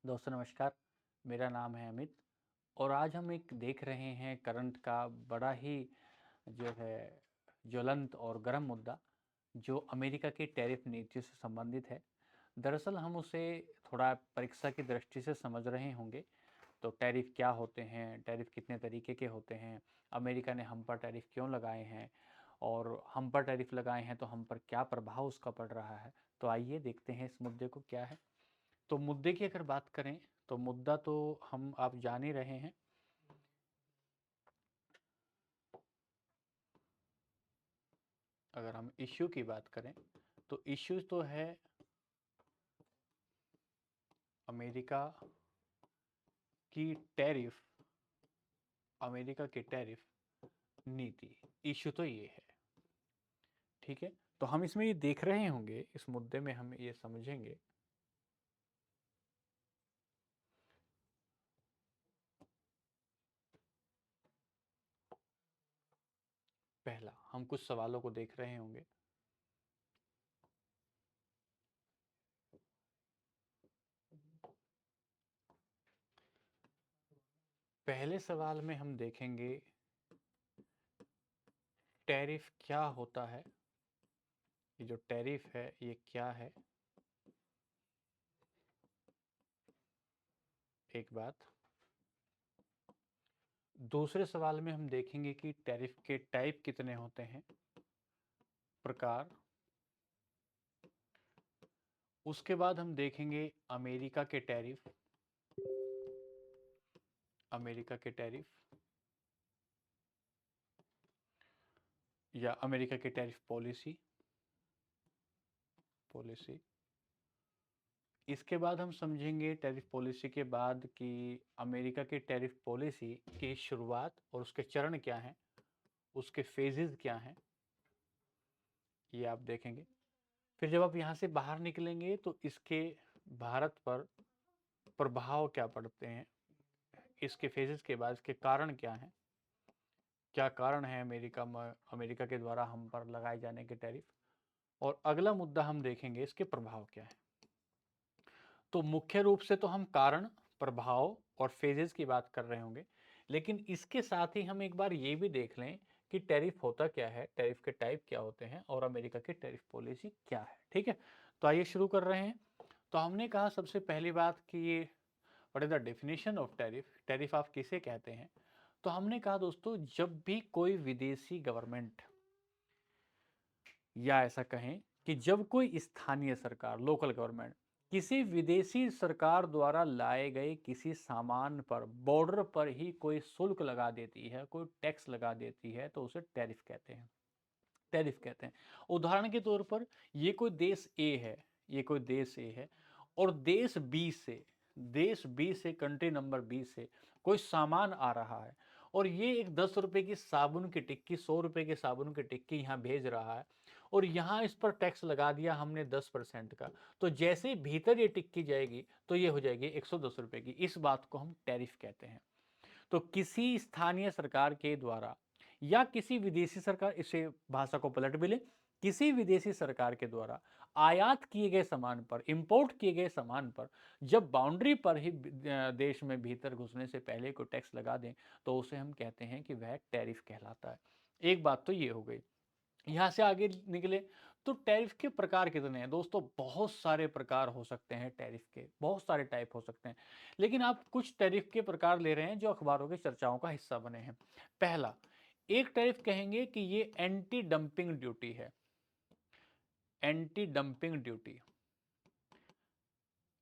दोस्तों नमस्कार। मेरा नाम है अमित और आज हम एक देख रहे हैं करंट का बड़ा ही जो है ज्वलंत और गर्म मुद्दा जो अमेरिका की टैरिफ नीतियों से संबंधित है। दरअसल हम उसे थोड़ा परीक्षा की दृष्टि से समझ रहे होंगे। तो टैरिफ क्या होते हैं, टैरिफ कितने तरीके के होते हैं, अमेरिका ने हम पर टैरिफ क्यों लगाए हैं और हम पर टैरिफ लगाए हैं तो हम पर क्या प्रभाव उसका पड़ रहा है। तो आइए देखते हैं इस मुद्दे को क्या है। तो मुद्दे की अगर बात करें तो मुद्दा तो हम आप जान ही रहे हैं। अगर हम इश्यू की बात करें तो इश्यू तो है अमेरिका की टैरिफ, अमेरिका की टैरिफ नीति। इश्यू तो ये है, ठीक है। तो हम इसमें ये देख रहे होंगे, इस मुद्दे में हम ये समझेंगे। पहला हम कुछ सवालों को देख रहे होंगे। पहले सवाल में हम देखेंगे टैरिफ क्या होता है। ये जो टैरिफ है ये क्या है। एक बात। दूसरे सवाल में हम देखेंगे कि टैरिफ के टाइप कितने होते हैं, प्रकार। उसके बाद हम देखेंगे अमेरिका के टैरिफ, अमेरिका के टैरिफ या अमेरिका की टैरिफ पॉलिसी, पॉलिसी। इसके बाद हम समझेंगे टैरिफ पॉलिसी के बाद कि अमेरिका की टैरिफ पॉलिसी की शुरुआत और उसके चरण क्या हैं, उसके फेजेस क्या हैं, ये आप देखेंगे। फिर जब आप यहाँ से बाहर निकलेंगे तो इसके भारत पर प्रभाव क्या पड़ते हैं, इसके फेजेस के बाद इसके कारण क्या हैं, क्या कारण है अमेरिका के द्वारा हम पर लगाए जाने के टैरिफ। और अगला मुद्दा हम देखेंगे इसके प्रभाव क्या है। तो मुख्य रूप से तो हम कारण, प्रभाव और फेजेस की बात कर रहे होंगे, लेकिन इसके साथ ही हम एक बार ये भी देख लें कि टैरिफ होता क्या है, टैरिफ के टाइप क्या होते हैं और अमेरिका की टैरिफ पॉलिसी क्या है। ठीक है, तो आइए शुरू कर रहे हैं। तो हमने कहा सबसे पहली बात कि ये what is the definition of tariff, tariff आप किसे कहते हैं। तो हमने कहा दोस्तों, जब भी कोई विदेशी गवर्नमेंट या ऐसा कहें कि जब कोई स्थानीय सरकार, लोकल गवर्नमेंट, किसी विदेशी सरकार द्वारा लाए गए किसी सामान पर बॉर्डर पर ही कोई शुल्क लगा देती है, कोई टैक्स लगा देती है, तो उसे टैरिफ कहते हैं, टैरिफ कहते हैं। उदाहरण के तौर पर ये कोई देश ए है, ये कोई देश ए है और देश बी से कंट्री नंबर बी से कोई सामान आ रहा है और ये एक 10 रुपए की साबुन की टिक्की, 100 रुपए की साबुन की टिक्की यहाँ भेज रहा है और यहाँ इस पर टैक्स लगा दिया हमने 10% का। तो जैसे ही भीतर ये टिक्की जाएगी तो ये हो जाएगी 110 रुपए की। इस बात को हम टैरिफ कहते हैं। तो किसी स्थानीय सरकार के द्वारा या किसी विदेशी सरकार, इसे भाषा को पलट भी ले, किसी विदेशी सरकार के द्वारा आयात किए गए सामान पर, इंपोर्ट किए गए सामान पर जब बाउंड्री पर ही देश में भीतर घुसने से पहले कोई टैक्स लगा दें तो उसे हम कहते हैं कि वह टैरिफ कहलाता है। एक बात तो ये हो गई। यहाँ से आगे निकले तो टैरिफ के प्रकार कितने हैं दोस्तों। बहुत सारे प्रकार हो सकते हैं टैरिफ के, बहुत सारे टाइप हो सकते हैं, लेकिन आप कुछ टैरिफ के प्रकार ले रहे हैं जो अखबारों की चर्चाओं का हिस्सा बने हैं। पहला, एक टैरिफ कहेंगे कि ये एंटी डंपिंग ड्यूटी है। Anti dumping duty,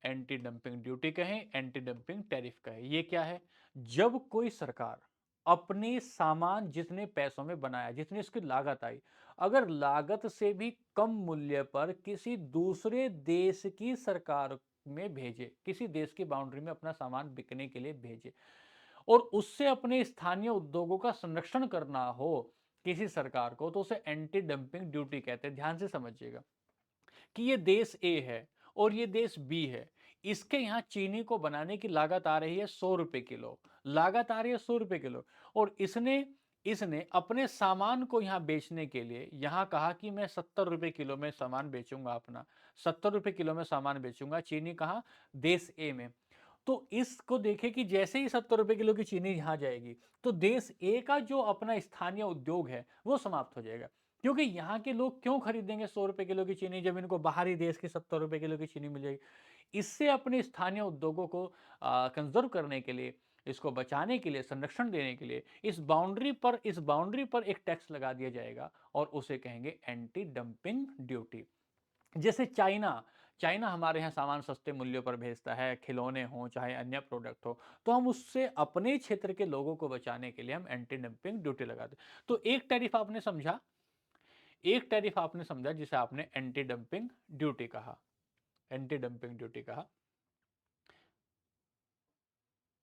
anti dumping duty कहें, एंटी डंपिंग टैरिफ कहें, ये क्या है। जब कोई सरकार अपने सामान जितने पैसों में बनाया, जितनी उसकी लागत आई, अगर लागत से भी कम मूल्य पर किसी दूसरे देश की सरकार में भेजे, किसी देश की बाउंड्री में अपना सामान बिकने के लिए भेजे और उससे अपने स्थानीय उद्योगों का संरक्षण करना हो किसी सरकार को, तो उसे एंटी डंपिंग ड्यूटी कहते हैं। ध्यान से समझिएगा कि ये देश ए है और ये देश बी है, इसके यहाँ चीनी को बनाने की लागत आ रही है 100 रुपए किलो, लागत आ रही है 100 रुपए किलो और इसने इसने अपने सामान को यहाँ बेचने के लिए यहाँ कहा कि मैं 70 रुपए किलो में सामान बेचूंगा, अपना 70 रुपए किलो में सामान बेचूंगा, चीनी कहाँ, देश ए में। तो इसको देखें कि जैसे ही 70 रुपए किलो की चीनी यहाँ जाएगी, तो देश ए का जो अपना स्थानीय उद्योग है, वो समाप्त हो जाएगा। क्योंकि यहाँ के लोग क्यों खरीदेंगे 100 रुपए किलो की चीनी जब इनको बाहरी देश की 70 रुपए किलो की चीनी मिल जाएगी। इससे अपने स्थानीय उद्योगों को कंज़र्व करने के लिए, इसको बचाने के लिए, संरक्षण देने के लिए इस बाउंड्री पर एक टैक्स लगा दिया जाएगा और उसे कहेंगे एंटी डंपिंग ड्यूटी। जैसे चाइना चाइना हमारे यहाँ सामान सस्ते मूल्यों पर भेजता है, खिलौने हों चाहे अन्य प्रोडक्ट हो, तो हम उससे अपने क्षेत्र के लोगों को बचाने के लिए हम एंटी डंपिंग ड्यूटी लगाते हैं। तो एक टैरिफ आपने समझा जिसे आपने एंटी डंपिंग ड्यूटी कहा।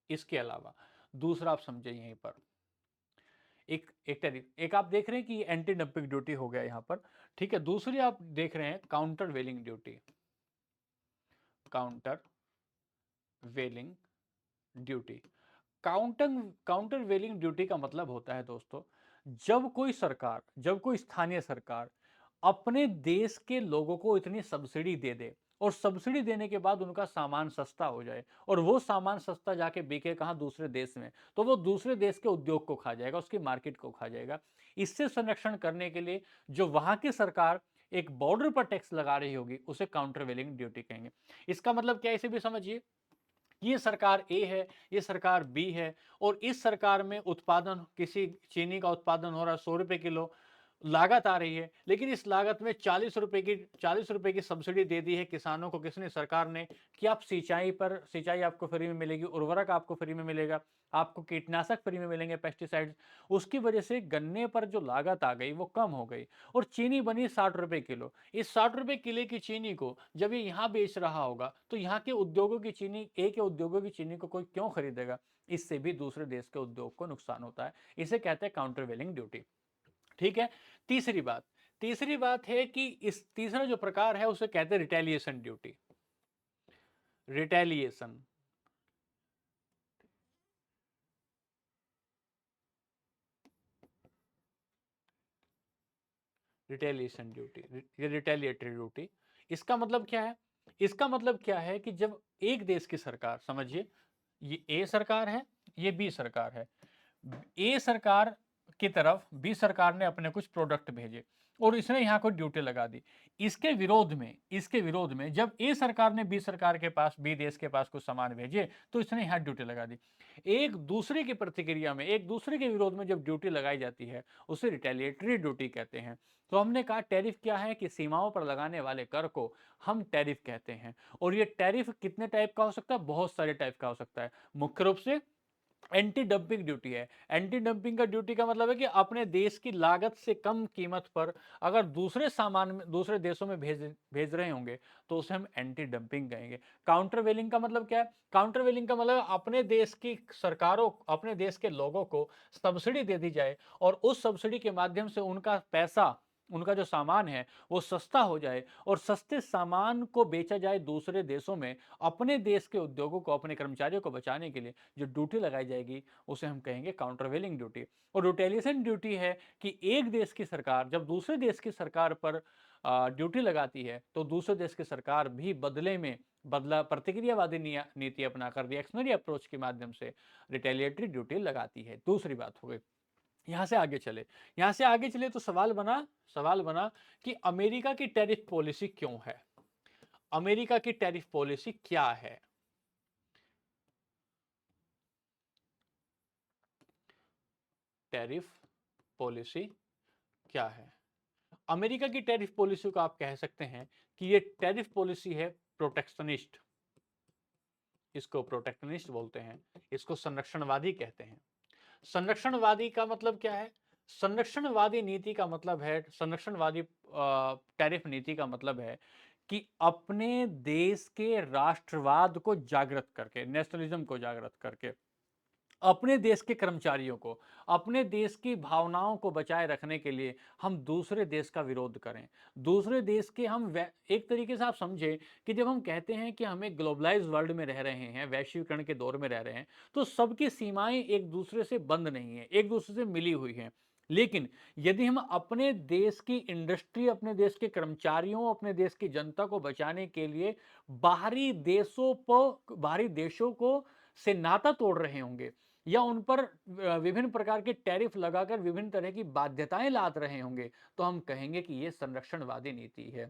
इसके अलावा दूसरा आप समझे यहीं पर एक आप देख रहे हैं कि ये एंटी डंपिंग ड्यूटी हो गया यहाँ पर, ठीक है। दूसरी आप देख रहे हैं काउंटर वेलिंग ड्यूटी। काउंटर वेलिंग ड्यूटी काउंटर वेलिंग ड्यूटी का मतलब होता है दोस्तों, जब कोई स्थानीय सरकार अपने देश के लोगों को इतनी सब्सिडी दे दे और सब्सिडी देने के बाद उनका सामान सस्ता हो जाए और वो सामान सस्ता जाके बिके कहाँ, दूसरे देश में, तो वो दूसरे देश के उद्योग को खा जाएगा, उसकी मार्केट को खा जाएगा। इससे संरक्षण करने के लिए जो वहां की सरकार एक बॉर्डर पर टैक्स लगा रही होगी उसे काउंटर वेलिंग ड्यूटी कहेंगे। इसका मतलब क्या है, इसे भी समझिए। ये सरकार ए है, ये सरकार बी है और इस सरकार में उत्पादन, किसी चीनी का उत्पादन हो रहा है 100 रुपए किलो, लागत आ रही है, लेकिन इस लागत में 40 रुपए की सब्सिडी दे दी है किसानों को किसने, सरकार ने, कि आप सिंचाई आपको फ्री में मिलेगी, उर्वरक आपको फ्री में मिलेगा, आपको कीटनाशक फ्री में मिलेंगे, पेस्टिसाइड्स। उसकी वजह से गन्ने पर जो लागत आ गई वो कम हो गई और चीनी बनी 60 रुपए किलो। इस 60 रुपए किलो की चीनी को जब ये यहाँ बेच रहा होगा तो यहाँ के उद्योगों की चीनी, एक के उद्योगों की चीनी को कोई क्यों खरीदेगा। इससे भी दूसरे देश के उद्योग को नुकसान होता है। इसे कहते हैं काउंटर वेलिंग ड्यूटी, ठीक है। तीसरी बात है कि इस तीसरा जो प्रकार है उसे कहते हैं retaliation duty. Retaliation retaliation duty ये रिटेलिएटरी ड्यूटी। इसका मतलब क्या है, इसका मतलब क्या है कि जब एक देश की सरकार, समझिए ये ए सरकार है, ये बी सरकार है, ए सरकार की तरफ बी सरकार ने अपने कुछ प्रोडक्ट भेजे और इसने यहाँ को ड्यूटी लगा दी। इसके विरोध में जब ए सरकार ने बी सरकार के पास, बी देश के पास कुछ सामान भेजे तो इसने यहाँ ड्यूटी लगा दी। एक दूसरे की प्रतिक्रिया में, एक दूसरे के विरोध में जब ड्यूटी लगाई जाती है उसे रिटेलिएटरी ड्यूटी कहते हैं। तो हमने कहा टैरिफ क्या है कि सीमाओं पर लगाने वाले कर को हम टैरिफ कहते हैं। और ये टैरिफ कितने टाइप का हो सकता है, बहुत सारे टाइप का हो सकता है। मुख्य रूप से एंटी डंपिंग ड्यूटी है। एंटी डंपिंग का ड्यूटी का मतलब है कि अपने देश की लागत से कम कीमत पर अगर दूसरे सामान में, दूसरे देशों में भेज रहे होंगे तो उसे हम एंटी डंपिंग कहेंगे। काउंटर वेलिंग का मतलब क्या है, काउंटर वेलिंग का मतलब अपने देश की सरकारों, अपने देश के लोगों को सब्सिडी दे दी जाए और उस सब्सिडी के माध्यम से उनका पैसा, उनका जो सामान है वो सस्ता हो जाए और सस्ते सामान को बेचा जाए दूसरे देशों में। अपने देश के उद्योगों को, अपने कर्मचारियों को बचाने के लिए जो ड्यूटी लगाई जाएगी उसे हम कहेंगे काउंटरवेलिंग ड्यूटी। और रिटेलिएशन ड्यूटी है कि एक देश की सरकार जब दूसरे देश की सरकार पर ड्यूटी लगाती है तो दूसरे देश की सरकार भी बदले में प्रतिक्रियावादी नीति अपनाकर, रिएक्शनरी अप्रोच के माध्यम से रिटेलिएटरी ड्यूटी लगाती है। दूसरी बात हो गई। यहां से आगे चले तो सवाल बना कि अमेरिका की टैरिफ पॉलिसी क्यों है, अमेरिका की टैरिफ पॉलिसी क्या है। टैरिफ पॉलिसी क्या है। अमेरिका की टैरिफ पॉलिसी को आप कह सकते हैं कि ये टैरिफ पॉलिसी है प्रोटेक्शनिस्ट। इसको प्रोटेक्शनिस्ट बोलते हैं, इसको संरक्षणवादी कहते हैं। संरक्षणवादी का मतलब क्या है, संरक्षणवादी नीति का मतलब है, संरक्षणवादी टैरिफ नीति का मतलब है कि अपने देश के राष्ट्रवाद को जागृत करके, नेशनलिज्म को जागृत करके, अपने देश के कर्मचारियों को, अपने देश की भावनाओं को बचाए रखने के लिए हम दूसरे देश का विरोध करें। दूसरे देश के हम एक तरीके से आप समझे कि जब हम कहते हैं कि हमें ग्लोबलाइज वर्ल्ड में रह रहे हैं, वैश्वीकरण के दौर में रह रहे हैं, तो सबकी सीमाएं एक दूसरे से बंद नहीं है, एक दूसरे से मिली हुई हैं। लेकिन यदि हम अपने देश की इंडस्ट्री, अपने देश के कर्मचारियों, अपने देश की जनता को बचाने के लिए बाहरी देशों को से नाता तोड़ रहे होंगे या उन पर विभिन्न प्रकार के टैरिफ लगाकर विभिन्न तरह की बाध्यताएं लाद रहे होंगे, तो हम कहेंगे कि ये संरक्षणवादी नीति है।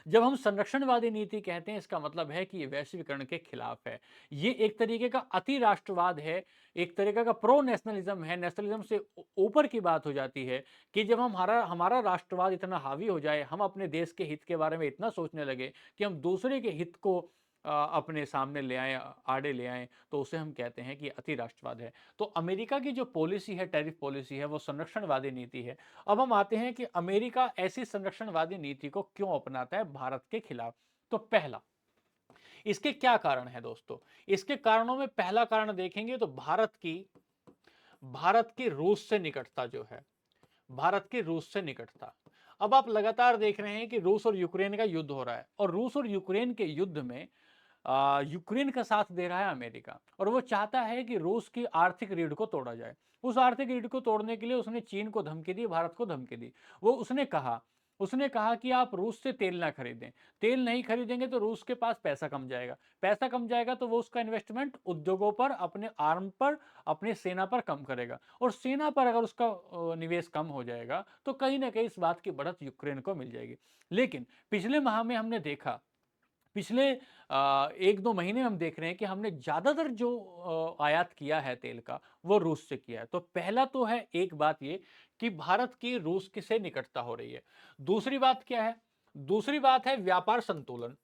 जब हम संरक्षणवादी नीति कहते हैं, इसका मतलब है कि ये वैश्वीकरण के खिलाफ है। ये एक तरीके का अति राष्ट्रवाद है, एक तरीके का प्रो नेशनलिज्म है। नेशनलिज्म से ऊपर की बात हो जाती है कि जब हमारा हमारा राष्ट्रवाद इतना हावी हो जाए, हम अपने देश के हित के बारे में इतना सोचने लगे कि हम दूसरे के हित को अपने सामने ले आए, आड़े ले आए, तो उसे हम कहते हैं कि अति राष्ट्रवाद है। तो अमेरिका की जो पॉलिसी है, टैरिफ पॉलिसी है, वो संरक्षणवादी नीति है। अब हम आते हैं कि अमेरिका ऐसी संरक्षणवादी नीति को क्यों अपनाता है भारत के खिलाफ। तो पहला, इसके क्या कारण है दोस्तों? इसके कारणों में पहला कारण देखेंगे तो भारत की रूस से निकटता जो है, भारत की रूस से निकटता। अब आप लगातार देख रहे हैं कि रूस और यूक्रेन का युद्ध हो रहा है और रूस और यूक्रेन के युद्ध में यूक्रेन का साथ दे रहा है अमेरिका, और वो चाहता है कि रूस की आर्थिक रीढ़ को तोड़ा जाए। उस आर्थिक रीढ़ को तोड़ने के लिए उसने चीन को धमकी दी, भारत को धमकी दी। वो उसने कहा कि आप रूस से तेल ना खरीदें, तेल नहीं खरीदेंगे तो रूस के पास पैसा कम जाएगा, पैसा कम जाएगा तो वो उसका इन्वेस्टमेंट उद्योगों पर, अपने आर्म पर, अपने सेना पर कम करेगा, और सेना पर अगर उसका निवेश कम हो जाएगा तो कहीं ना कहीं इस बात की बढ़त यूक्रेन को मिल जाएगी। लेकिन पिछले माह में हमने देखा, पिछले 1-2 महीने हम देख रहे हैं कि हमने ज़्यादातर जो आयात किया है तेल का, वो रूस से किया है। तो पहला तो है एक बात ये कि भारत की रूस की से निकटता हो रही है। दूसरी बात क्या है? दूसरी बात है व्यापार संतुलन,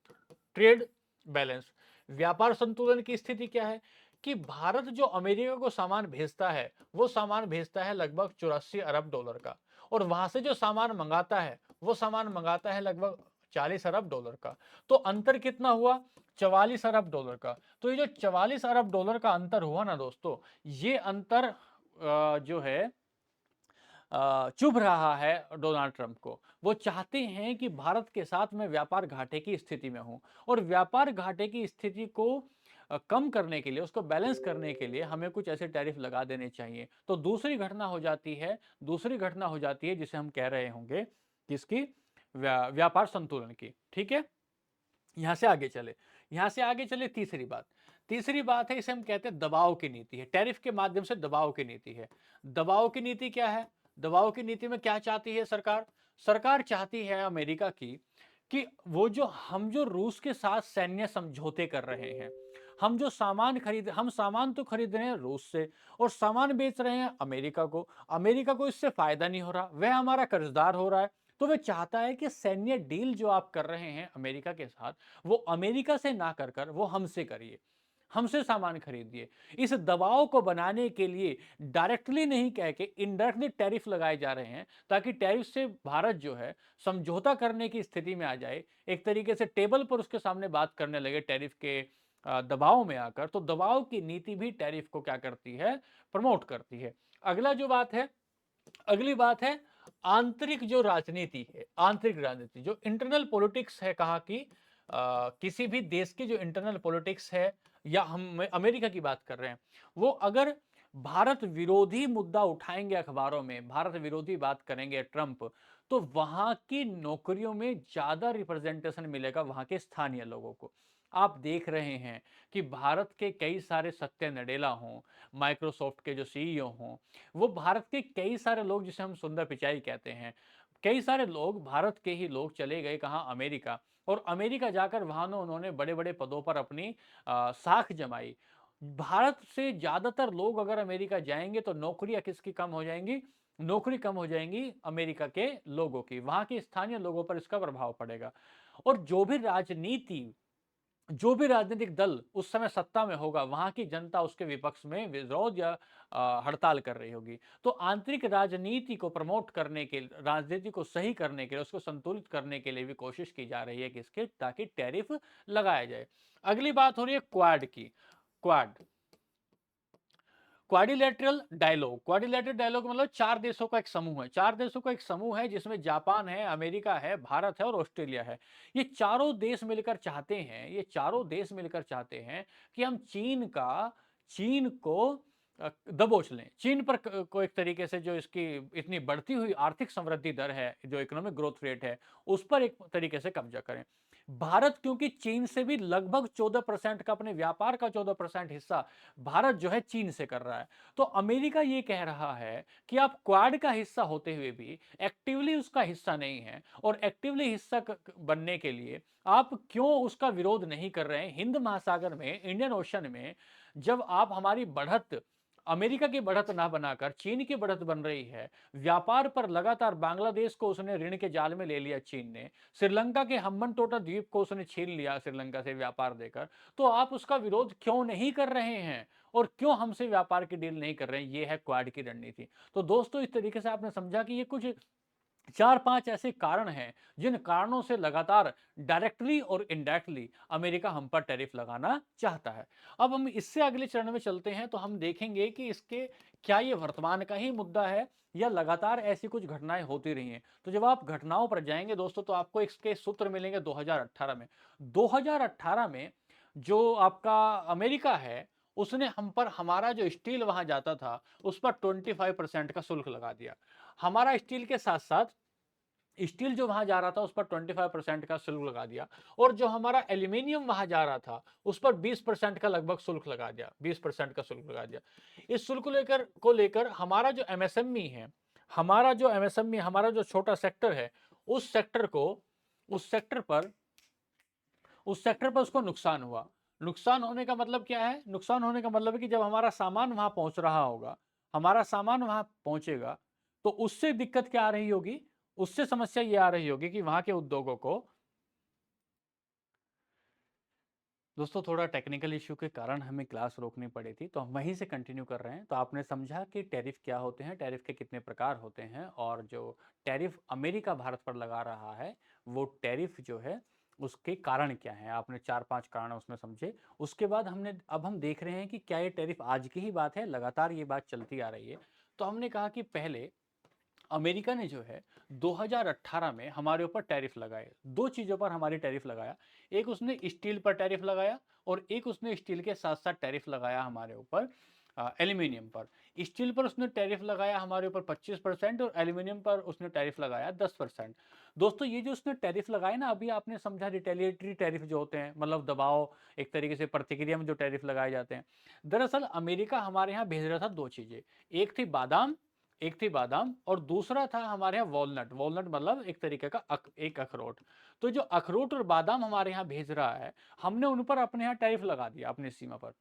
ट्रेड बैलेंस। व्यापार संतुलन की स्थिति क्या है कि भारत जो अमेरिका को सामान भेजता है, वो सामान भेजता है लगभग 84 अरब डॉलर का, और वहां से जो सामान मंगाता है, वो सामान मंगाता है लगभग 40 अरब डॉलर का। तो अंतर कितना हुआ? 44 अरब डॉलर का। तो ये जो 44 अरब डॉलर का अंतर हुआ ना दोस्तों, ये अंतर जो है चुभ रहा है डोनाल्ड ट्रंप को। वो चाहते हैं कि भारत के साथ मैं व्यापार घाटे की स्थिति में हूं, और व्यापार घाटे की स्थिति को कम करने के लिए, उसको बैलेंस करने के लिए हमें कुछ ऐसे टैरिफ लगा देने चाहिए। तो दूसरी घटना हो जाती है जिसे हम कह रहे होंगे किसकी? व्यापार संतुलन की। ठीक है, यहां से आगे चले तीसरी बात है, इसे हम कहते हैं दबाव की नीति है। टैरिफ के माध्यम से दबाव की नीति है। दबाव की नीति क्या है? दबाव की नीति में क्या चाहती है सरकार? सरकार चाहती है अमेरिका की कि जो रूस के साथ सैन्य समझौते कर रहे हैं, हम सामान तो खरीद रहे हैं रूस से, और सामान बेच रहे हैं अमेरिका को इससे फायदा नहीं हो रहा, वह हमारा कर्जदार हो रहा है। तो वह चाहता है कि सैन्य डील जो आप कर रहे हैं अमेरिका के साथ, वो अमेरिका से ना कर वो हमसे करिए, हमसे सामान खरीदिए। इस दबाव को बनाने के लिए डायरेक्टली नहीं कह के इनडायरेक्टली टैरिफ लगाए जा रहे हैं, ताकि टैरिफ से भारत जो है समझौता करने की स्थिति में आ जाए, एक तरीके से टेबल पर उसके सामने बात करने लगे टैरिफ के दबाव में आकर। तो दबाव की नीति भी टैरिफ को क्या करती है? प्रमोट करती है। अगली बात है आंतरिक जो राजनीति है, आंतरिक राजनीति जो इंटरनल पॉलिटिक्स है, कहा कि किसी भी देश की जो इंटरनल पॉलिटिक्स है, या हम अमेरिका की बात कर रहे हैं, वो अगर भारत विरोधी मुद्दा उठाएंगे अखबारों में, भारत विरोधी बात करेंगे ट्रंप, तो वहां की नौकरियों में ज्यादा रिप्रेजेंटेशन मिलेगा वहां के स्थानीय लोगों को। आप देख रहे हैं कि भारत के कई सारे सत्य नडेला हों, माइक्रोसॉफ्ट के जो सीईओ हों, वो भारत के कई सारे लोग, जिसे हम सुंदर पिचाई कहते हैं, कई सारे लोग भारत के ही लोग चले गए कहाँ? अमेरिका। और अमेरिका जाकर वहां उन्होंने बड़े बड़े पदों पर अपनी साख जमाई। भारत से ज्यादातर लोग अगर अमेरिका जाएंगे तो नौकरियां किसकी कम हो जाएंगी? नौकरी कम हो जाएंगी अमेरिका के लोगों की, वहां के स्थानीय लोगों पर इसका प्रभाव पड़ेगा। और जो भी राजनीतिक दल उस समय सत्ता में होगा, वहां की जनता उसके विपक्ष में विरोध या हड़ताल कर रही होगी। तो आंतरिक राजनीति को प्रमोट करने के, राजनीति को सही करने के लिए, उसको संतुलित करने के लिए भी कोशिश की जा रही है किसके? ताकि टैरिफ लगाया जाए। अगली बात हो रही है क्वाड की। क्वाड क्वाड्रिलेटरल डायलॉग मतलब चार देशों का एक समूह है। चार देशों का एक समूह है जिसमें जापान है, अमेरिका है, भारत है और ऑस्ट्रेलिया है। ये चारों देश मिलकर चाहते हैं कि हम चीन को दबोच लें। चीन पर को एक तरीके से जो इसकी इतनी बढ़ती हुई आर्थिक समृद्धि दर है, जो इकोनॉमिक ग्रोथ रेट है, उस पर एक तरीके से कब्जा करें। भारत क्योंकि चीन से भी लगभग 14% का, अपने व्यापार का 14% हिस्सा भारत जो है चीन से कर रहा है। तो अमेरिका ये कह रहा है कि आप क्वाड का हिस्सा होते हुए भी एक्टिवली उसका हिस्सा नहीं है, और एक्टिवली हिस्सा बनने के लिए आप क्यों उसका विरोध नहीं कर रहे हैं। हिंद महासागर में, इंडियन ओशन में जब आप हमारी बढ़त, अमेरिका की बढ़त ना बनाकर चीन की बढ़त बन रही है, व्यापार पर लगातार बांग्लादेश को उसने ऋण के जाल में ले लिया चीन ने, श्रीलंका के हम्बनटोटा द्वीप को उसने छीन लिया श्रीलंका से व्यापार देकर, तो आप उसका विरोध क्यों नहीं कर रहे हैं और क्यों हमसे व्यापार की डील नहीं कर रहे हैं। ये है क्वाड की रणनीति। तो दोस्तों, इस तरीके से आपने समझा कि ये कुछ 4-5 ऐसे कारण हैं जिन कारणों से लगातार डायरेक्टली और इनडायरेक्टली अमेरिका हम पर टैरिफ लगाना चाहता है। अब हम इससे अगले चरण में चलते हैं, तो हम देखेंगे कि इसके क्या ये वर्तमान का ही मुद्दा है या लगातार ऐसी कुछ घटनाएं होती रही हैं। तो जब आप घटनाओं पर जाएंगे दोस्तों, तो आपको इसके सूत्र मिलेंगे 2018 में। 2018 में जो आपका अमेरिका है, उसने हम पर, हमारा जो स्टील वहां जाता था उस पर 25% का शुल्क लगा दिया। हमारा स्टील के साथ साथ स्टील जो वहां जा रहा था उस पर 25% का शुल्क लगा दिया, और जो हमारा एल्यूमिनियम वहां जा रहा था उस पर 20% का लगभग शुल्क लगा दिया, 20% का शुल्क लगा दिया। इस शुल्क लेकर हमारा जो एमएसएमई है, हमारा जो छोटा सेक्टर है, उस सेक्टर को उस सेक्टर पर उस सेक्टर पर उसको नुकसान हुआ। नुकसान होने का मतलब क्या है? नुकसान होने का मतलब है कि जब हमारा सामान वहां पहुंच रहा होगा, हमारा सामान वहां पहुंचेगा, तो उससे दिक्कत क्या आ रही होगी? उससे समस्या ये आ रही होगी कि वहां के उद्योगों को, दोस्तों थोड़ा टेक्निकल इश्यू के कारण हमें क्लास रोकनी पड़ी थी, तो हम वहीं से कंटिन्यू कर रहे हैं। तो आपने समझा कि टैरिफ क्या होते हैं, टैरिफ के कितने प्रकार होते हैं, और जो टैरिफ अमेरिका भारत पर लगा रहा है, वो टैरिफ जो है उसके कारण क्या हैं। आपने 4-5 कारण उसमें समझे। उसके बाद अब हम देख रहे हैं कि क्या ये टैरिफ आज की ही बात है, लगातार ये बात चलती आ रही है। तो हमने कहा कि पहले अमेरिका ने जो है 2018 में हमारे ऊपर टैरिफ लगाए, दो चीजों पर हमारी टैरिफ लगाया। एक उसने स्टील पर टैरिफ लगाया, और एक उसने स्टील के साथ साथ टैरिफ लगाया हमारे ऊपर एल्यूमिनियम पर। स्टील पर उसने टैरिफ लगाया हमारे ऊपर 25%, और एल्यूमिनियम पर उसने टैरिफ लगाया 10%। दोस्तों, ये जो उसने टैरिफ लगाया ना, अभी आपने समझा रिटेलिएटरी टैरिफ जो होते हैं, मतलब दबाव, एक तरीके से प्रतिक्रिया में जो टैरिफ लगाए जाते हैं। दरअसल अमेरिका हमारे यहाँ भेज रहा था दो चीजें, एक थी बादाम और दूसरा था हमारे यहाँ वॉलनट। वॉलनट मतलब एक तरीके का एक अखरोट। तो जो अखरोट और बादाम हमारे यहाँ भेज रहा है, हमने उन पर अपने यहाँ टैरिफ लगा दिया अपनी सीमा पर,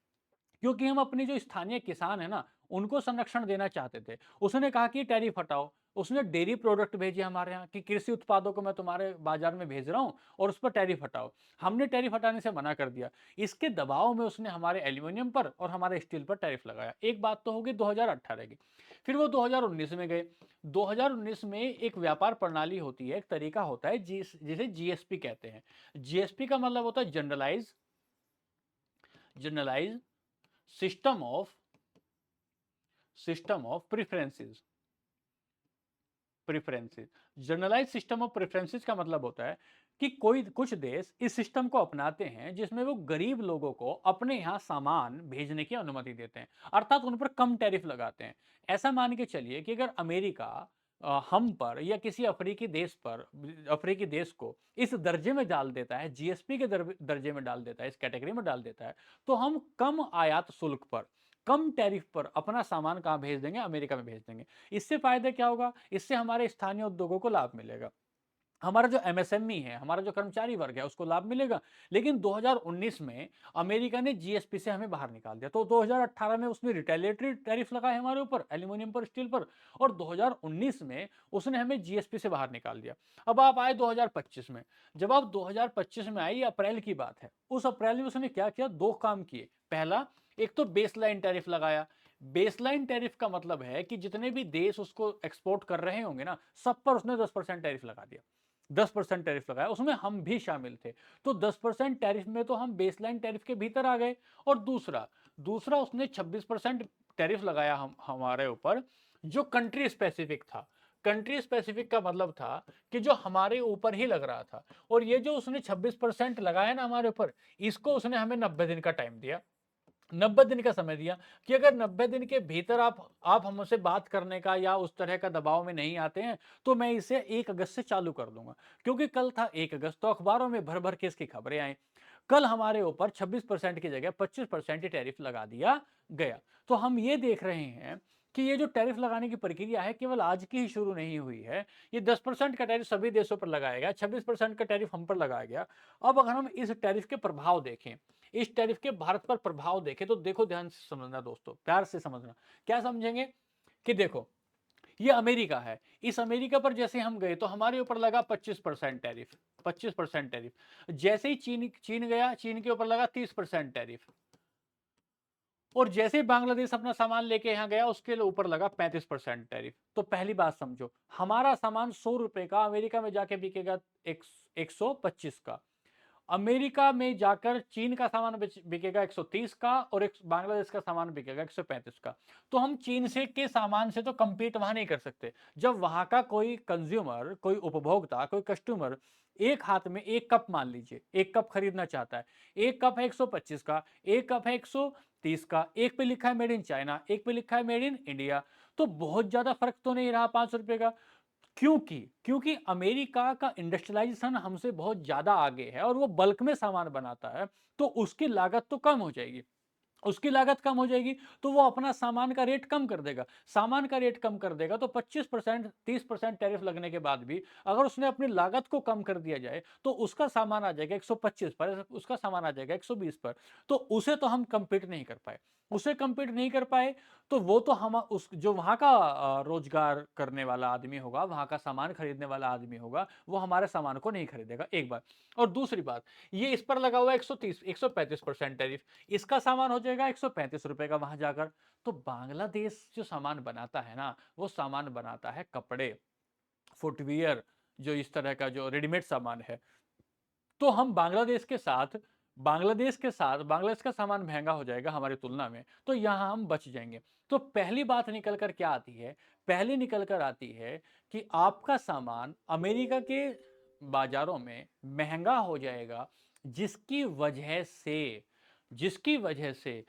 क्योंकि हम अपने जो स्थानीय किसान है ना, उनको संरक्षण देना चाहते थे। उसने कहा कि टैरिफ हटाओ। उसने डेयरी प्रोडक्ट भेजे हमारे यहाँ कि कृषि उत्पादों को मैं तुम्हारे बाजार में भेज रहा हूँ और उस पर टैरिफ हटाओ। हमने टैरिफ हटाने से मना कर दिया। इसके दबाव में उसने हमारे एल्यूमिनियम पर और हमारे स्टील पर टैरिफ लगाया। एक बात तो होगी 2018 की। फिर वो 2019 में गए। 2019 में एक व्यापार प्रणाली होती है, एक तरीका होता है जिसे जीएसपी कहते हैं। जीएसपी का मतलब होता है generalise system of preferences. Generalise system of preferences का मतलब होता है कि कुछ देश इस सिस्टम को अपनाते हैं जिसमें वो गरीब लोगों को अपने यहाँ सामान भेजने की अनुमति देते हैं, अर्थात उन पर कम टैरिफ लगाते हैं। ऐसा मान के चलिए कि अगर अमेरिका हम पर या किसी अफ्रीकी देश को इस दर्जे में डाल देता है, जीएसपी के दर्जे में डाल देता है, इस कैटेगरी में डाल देता है, तो हम कम आयात शुल्क पर, कम टैरिफ पर अपना सामान कहाँ भेज देंगे? अमेरिका में भेज देंगे। इससे फायदा क्या होगा? इससे हमारे स्थानीय उद्योगों को लाभ मिलेगा, हमारा जो एमएसएमई है, हमारा जो कर्मचारी वर्ग है, उसको लाभ मिलेगा। लेकिन 2019 में अमेरिका ने जीएसपी से हमें बाहर निकाल दिया। तो 2018 में उसने रिटेलिएटरी टैरिफ लगाए हमारे ऊपर, एल्यूमिनियम पर, स्टील पर, और 2019 में उसने हमें जीएसपी से बाहर निकाल दिया। अब आप आए 2025 में। जब आप 2025 में आए, ये अप्रैल की बात है, उस अप्रैल में उसने क्या किया? दो काम किए। पहला, एक तो बेसलाइन टैरिफ लगाया। बेसलाइन टैरिफ का मतलब है कि जितने भी देश उसको एक्सपोर्ट कर रहे होंगे ना, सब पर उसने 10% टैरिफ लगा दिया। 10% टैरिफ लगाया, उसमें हम भी शामिल थे। तो 10% टैरिफ में तो हम बेसलाइन टैरिफ के भीतर आ गए। और दूसरा दूसरा उसने 26% टैरिफ लगाया हमारे ऊपर, जो कंट्री स्पेसिफिक था। कंट्री स्पेसिफिक का मतलब था कि जो हमारे ऊपर ही लग रहा था। और ये जो उसने 26% लगाया ना हमारे ऊपर, इसको उसने हमें 90 दिन का टाइम दिया। 90 दिन का समय दिया कि अगर 90 दिन के भीतर आप हमसे बात करने का या उस तरह का दबाव में नहीं आते हैं, तो मैं इसे 1 अगस्त से चालू कर दूँगा। क्योंकि कल था 1 अगस्त, तो अखबारों में भर-भर के इसकी खबरें आई। कल हमारे ऊपर 26% की जगह 25% ही टैरिफ लगा दिया गया। तो हम ये देख रहे हैं कि ये जो टैरिफ लगाने की प्रक्रिया है, केवल आज की ही शुरू नहीं हुई है। ये 10% का टैरिफ सभी देशों पर लगाया गया, 26% का टैरिफ हम पर लगाया गया। अब अगर हम इस टैरिफ के प्रभाव देखें, इस टैरिफ के भारत पर प्रभाव देखें, तो देखो ध्यान से समझना दोस्तों, प्यार से समझना। क्या समझेंगे? कि देखो, ये अमेरिका है। इस अमेरिका पर जैसे हम गए तो हमारे ऊपर लगा 25% टैरिफ, 25% टैरिफ। जैसे ही चीन चीन गया, चीन के ऊपर लगा 30% टैरिफ। और जैसे ही बांग्लादेश अपना सामान लेके यहाँ गया, उसके ऊपर लगा 35% टैरिफ। तो पहली बात समझो, हमारा सामान 100 रुपए का अमेरिका में जाके बिकेगा 125 का। अमेरिका में जाकर चीन का सामान बिकेगा 130 का, और एक बांग्लादेश का सामान बिकेगा 135 का। तो हम चीन से के सामान से तो compete वहां नहीं कर सकते। जब वहां का कोई कंज्यूमर, कोई उपभोक्ता, कोई कस्टमर एक हाथ में एक कप, मान लीजिए एक कप खरीदना चाहता है, एक कप है 125 का, एक कप है 130 का, एक पे लिखा है मेड इन चाइना, एक पे लिखा है मेड इन इंडिया, तो बहुत ज्यादा फर्क तो नहीं रहा 5 रुपए का। क्योंकि अमेरिका का इंडस्ट्रियलाइजेशन हमसे बहुत ज्यादा आगे है और वो बल्क में सामान बनाता है, तो उसकी लागत तो कम हो जाएगी। उसकी लागत कम हो जाएगी, तो वो अपना सामान का रेट कम कर देगा। सामान का रेट कम कर देगा तो 25%, 30% टैरिफ लगने के बाद भी अगर उसने अपनी लागत को कम कर दिया जाए, तो उसका सामान आ जाएगा 125 पर, उसका सामान आ जाएगा 120 पर। तो उसे तो हम कंपीट नहीं कर पाए। उसे कंपीट नहीं कर पाए, तो वो तो हम उस जो वहां का रोजगार करने वाला आदमी होगा, वहां का सामान खरीदने वाला आदमी होगा, वो हमारे सामान को नहीं खरीदेगा, एक बात। और दूसरी बात, ये इस पर लगा हुआ 130 135% टैरिफ, इसका सामान हो जाएगा 135 रुपए का वहां जाकर। तो बांग्लादेश जो सामान बनाता है ना, वो सामान बनाता है कपड़े, फुटवियर, जो इस तरह का जो रेडीमेड सामान है। तो हम बांग्लादेश का सामान महंगा हो जाएगा हमारी तुलना में, तो यहां हम बच जाएंगे। तो पहली बात निकल कर क्या आती है? पहली निकल कर आती है कि आपका सामान अमेरिका के बाजारों में महंगा हो जाएगा, जिसकी वजह से जिसकी वजह से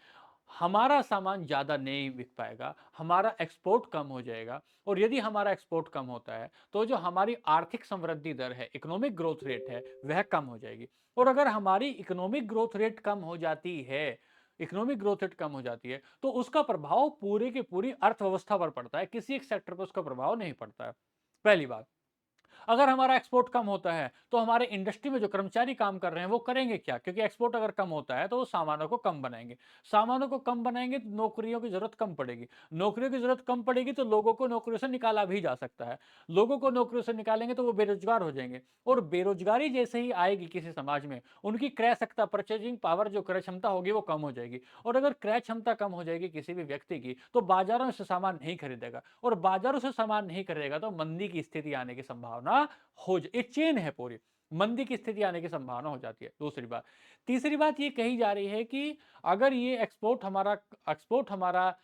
हमारा सामान ज़्यादा नहीं बिक पाएगा, हमारा एक्सपोर्ट कम हो जाएगा। और यदि हमारा एक्सपोर्ट कम होता है, तो जो हमारी आर्थिक समृद्धि दर है, इकोनॉमिक ग्रोथ रेट है, वह कम हो जाएगी। और अगर हमारी इकोनॉमिक ग्रोथ रेट कम हो जाती है, इकोनॉमिक ग्रोथ रेट कम हो जाती है, तो उसका प्रभाव पूरे की पूरी अर्थव्यवस्था पर पड़ता है, किसी एक सेक्टर पर उसका प्रभाव नहीं पड़ता है। पहली बात। अगर हमारा एक्सपोर्ट कम होता है, तो हमारे इंडस्ट्री में जो कर्मचारी काम कर रहे हैं वो करेंगे क्या? क्योंकि एक्सपोर्ट अगर कम होता है तो वो सामानों को कम बनाएंगे। सामानों को कम बनाएंगे तो नौकरियों की जरूरत कम पड़ेगी। नौकरियों की जरूरत कम पड़ेगी तो लोगों को नौकरियों से निकाला भी जा सकता है। लोगों को नौकरियों से निकालेंगे तो वो बेरोजगार हो जाएंगे। और बेरोजगारी जैसे ही आएगी किसी समाज में, उनकी क्रय शक्ति, परचेजिंग पावर, जो क्रय क्षमता होगी वो कम हो जाएगी। और अगर क्रय क्षमता कम हो जाएगी किसी भी व्यक्ति की, तो बाजारों से सामान नहीं खरीदेगा, और बाजारों से सामान नहीं खरीदेगा तो मंदी की स्थिति आने की संभावना एक चेन है पूरी, मंदी की स्थिति आने की संभावना हो जाती है। दूसरी बात। तीसरी बात ये कही जा रही है कि अगर ये एक्सपोर्ट हमारा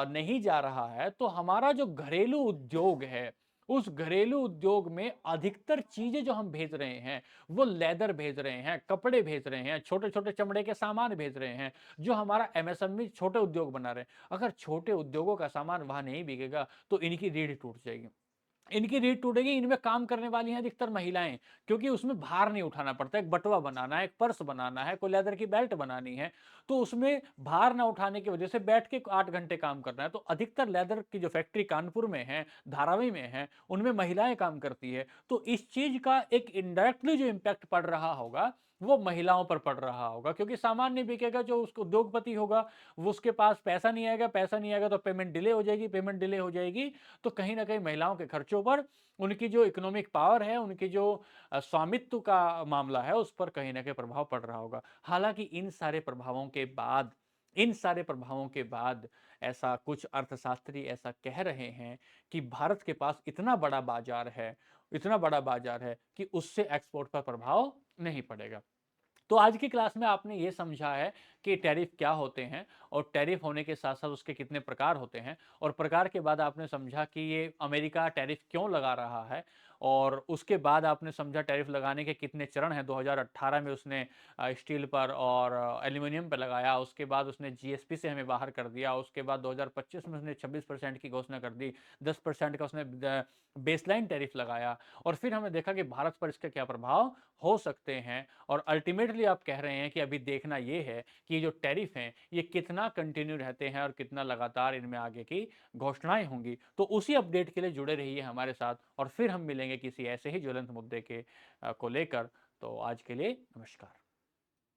नहीं जा रहा है, तो हमारा जो घरेलू उद्योग है, उस घरेलू उद्योग में अधिकतर चीजें जो हम भेज रहे हैं, वो लेदर भेज रहे हैं, कपड़े भेज रहे हैं, छोटे छोटे चमड़े के सामान भेज रहे हैं, जो हमारा एमएसएमई छोटे उद्योग बना रहे हैं। अगर छोटे उद्योगों का सामान वहां नहीं बिकेगा, तो इनकी रीढ़ टूट जाएगी। इनकी रीढ़ टूटेगी। इनमें काम करने वाली हैं अधिकतर महिलाएं, क्योंकि उसमें भार नहीं उठाना पड़ता। एक बटुआ बनाना है, एक पर्स बनाना है, कोई लेदर की बेल्ट बनानी है, तो उसमें भार ना उठाने की वजह से बैठ के 8 घंटे काम करना है। तो अधिकतर लेदर की जो फैक्ट्री कानपुर में है, धारावी में है, उनमें महिलाएं काम करती है। तो इस चीज का एक इनडायरेक्टली जो इम्पैक्ट पड़ रहा होगा, वो महिलाओं पर पड़ रहा होगा, क्योंकि सामान नहीं बिकेगा। जो उसको उद्योगपति होगा, वो उसके पास पैसा नहीं आएगा, पैसा नहीं आएगा तो पेमेंट डिले हो जाएगी, पेमेंट डिले हो जाएगी तो कहीं ना कहीं महिलाओं के खर्चों पर, उनकी जो इकोनॉमिक पावर है, उनकी जो स्वामित्व का मामला है, उस पर कहीं ना कहीं प्रभाव पड़ रहा होगा। हालांकि इन सारे प्रभावों के बाद ऐसा कुछ अर्थशास्त्री ऐसा कह रहे हैं कि भारत के पास इतना बड़ा बाजार है कि उससे एक्सपोर्ट पर प्रभाव नहीं पड़ेगा। तो आज की क्लास में आपने ये समझा है कि टैरिफ क्या होते हैं, और टैरिफ होने के साथ साथ उसके कितने प्रकार होते हैं, और प्रकार के बाद आपने समझा कि ये अमेरिका टैरिफ क्यों लगा रहा है, और उसके बाद आपने समझा टैरिफ लगाने के कितने चरण हैं। 2018 में उसने स्टील पर और एल्यूमीनियम पर लगाया, उसके बाद उसने जीएसपी से हमें बाहर कर दिया, उसके बाद 2025 में उसने 26% की घोषणा कर दी, 10% का उसने बेसलाइन टैरिफ लगाया, और फिर हमने देखा कि भारत पर इसके क्या प्रभाव हो सकते हैं। और अल्टीमेटली आप कह रहे हैं कि अभी देखना ये है कि जो टैरिफ हैं ये कितना कंटिन्यू रहते हैं और कितना लगातार इनमें आगे की घोषणाएं होंगी। तो उसी अपडेट के लिए जुड़े रहिए हमारे साथ, और फिर हम मिलेंगे किसी ऐसे ही ज्वलंत मुद्दे के को लेकर। तो आज के लिए नमस्कार।